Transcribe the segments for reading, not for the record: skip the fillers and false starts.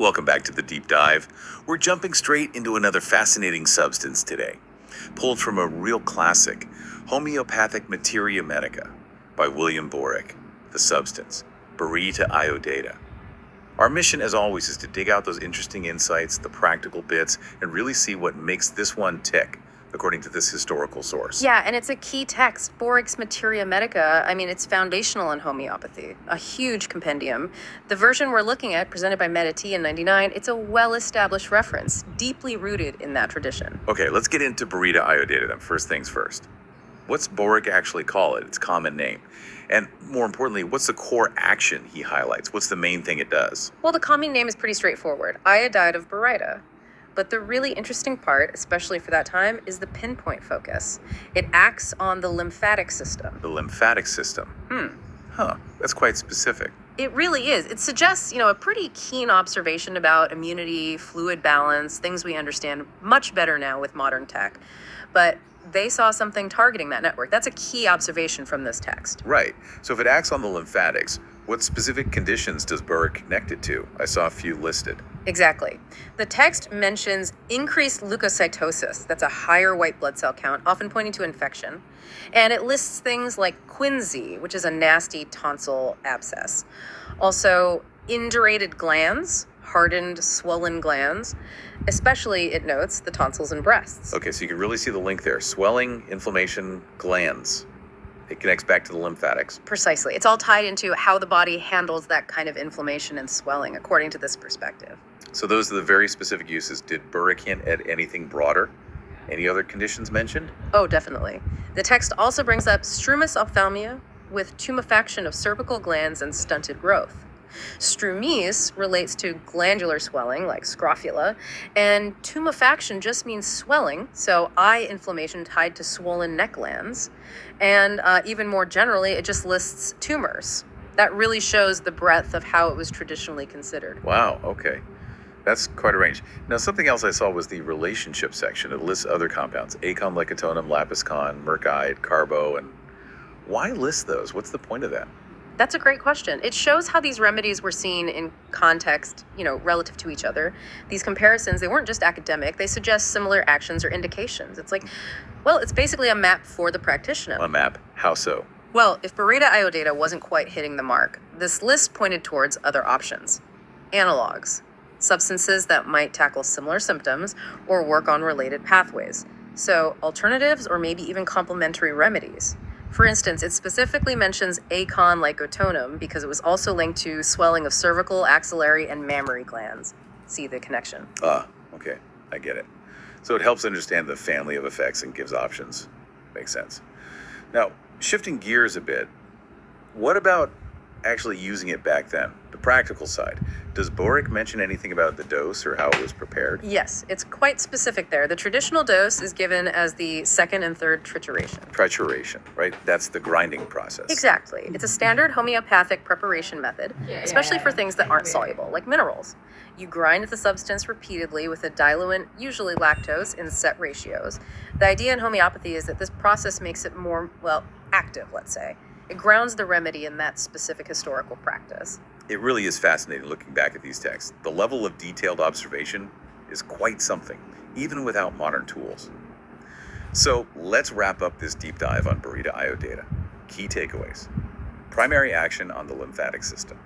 Welcome back to the deep dive. We're jumping straight into another fascinating substance today, pulled from a real classic, Homeopathic Materia Medica by William Boericke. The substance, Baryta Iodata. Our mission, as always, is to dig out those interesting insights, the practical bits, and really see what makes this one tick, according to this historical source. Yeah, and it's a key text. Boericke's Materia Medica, it's foundational in homeopathy, a huge compendium. The version we're looking at, presented by Mediti in 99, it's a well-established reference, deeply rooted in that tradition. Okay, let's get into Baryta Iodata then, first things first. What's Boericke actually call it, its common name? And more importantly, what's the core action he highlights? What's the main thing it does? Well, the common name is pretty straightforward, Iodide of Baryta. But the really interesting part, especially for that time, is the pinpoint focus. It acts on the lymphatic system. The lymphatic system. That's quite specific. It really is. It suggests, a pretty keen observation about immunity, fluid balance, things we understand much better now with modern tech. But they saw something targeting that network. That's a key observation from this text. Right. So if it acts on the lymphatics, what specific conditions does Boericke connect it to? I saw a few listed. Exactly. The text mentions increased leukocytosis. That's a higher white blood cell count, often pointing to infection. And it lists things like quinsy, which is a nasty tonsil abscess. Also, indurated glands, hardened, swollen glands, especially, it notes, the tonsils and breasts. Okay, so you can really see the link there. Swelling, inflammation, glands. It connects back to the lymphatics. Precisely. It's all tied into how the body handles that kind of inflammation and swelling, according to this perspective. So those are the very specific uses. Did Boericke hint at anything broader? Any other conditions mentioned? Oh, definitely. The text also brings up strumous ophthalmia with tumefaction of cervical glands and stunted growth. Strumis relates to glandular swelling, like scrofula, and tumefaction just means swelling, so eye inflammation tied to swollen neck glands. And even more generally, it just lists tumors. That really shows the breadth of how it was traditionally considered. Wow, okay. That's quite a range. Now, something else I saw was the relationship section. It lists other compounds, acon, lecotonum, lapiscon, mercide, carbo, and why list those? What's the point of that? That's a great question. It shows how these remedies were seen in context, relative to each other. These comparisons, they weren't just academic. They suggest similar actions or indications. It's like, well, it's basically a map for the practitioner. A map? How so? Well, if Baryta Iodata wasn't quite hitting the mark, this list pointed towards other options. Analogs, substances that might tackle similar symptoms or work on related pathways. So alternatives or maybe even complementary remedies. For instance, it specifically mentions acon lecotonum because it was also linked to swelling of cervical, axillary, and mammary glands. See the connection? Okay, I get it. So it helps understand the family of effects and gives options. Makes sense. Now, shifting gears a bit, what about actually using it back then? The practical side. Does Boericke mention anything about the dose or how it was prepared? Yes, it's quite specific there. The traditional dose is given as the second and third trituration. Trituration, right? That's the grinding process. Exactly. It's a standard homeopathic preparation method, especially for things that aren't soluble, like minerals. You grind the substance repeatedly with a diluent, usually lactose, in set ratios. The idea in homeopathy is that this process makes it more, active, let's say. It grounds the remedy in that specific historical practice. It really is fascinating looking back at these texts. The level of detailed observation is quite something, even without modern tools. So let's wrap up this deep dive on Baryta Iodata. Key takeaways. Primary action on the lymphatic system.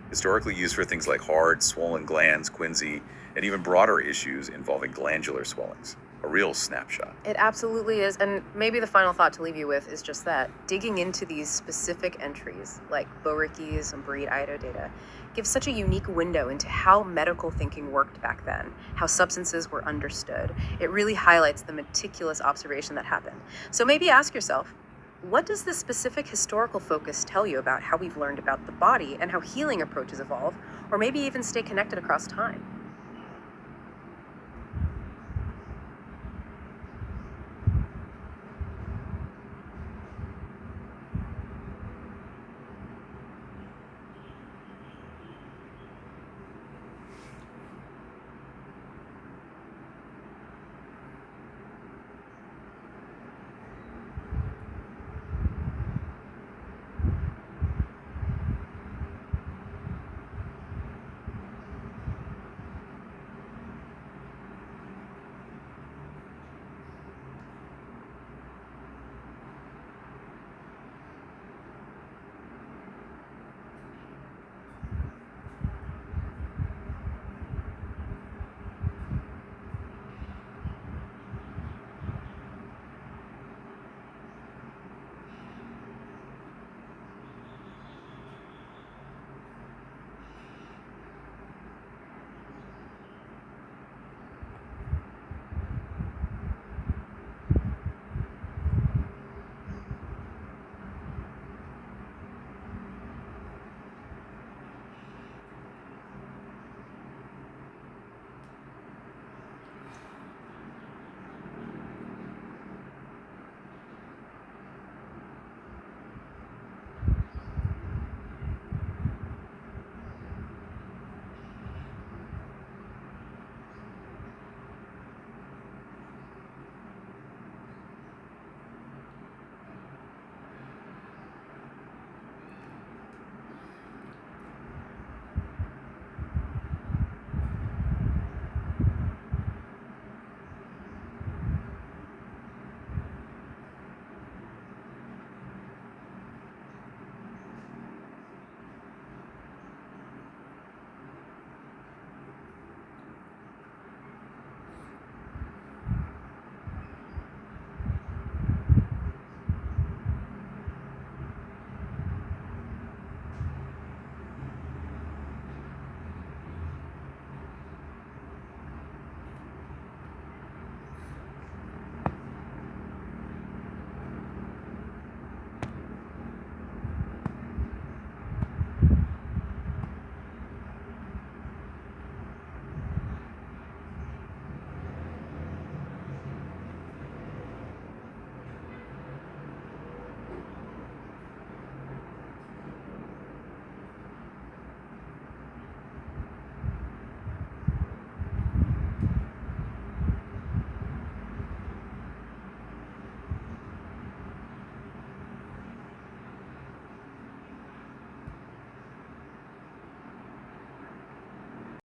Historically used for things like hard, swollen glands, quinsy, and even broader issues involving glandular swellings. A real snapshot. It absolutely is. And maybe the final thought to leave you with is just that. Digging into these specific entries, like Boericke's and Baryta Iodata, gives such a unique window into how medical thinking worked back then, how substances were understood. It really highlights the meticulous observation that happened. So maybe ask yourself, what does this specific historical focus tell you about how we've learned about the body and how healing approaches evolve, or maybe even stay connected across time?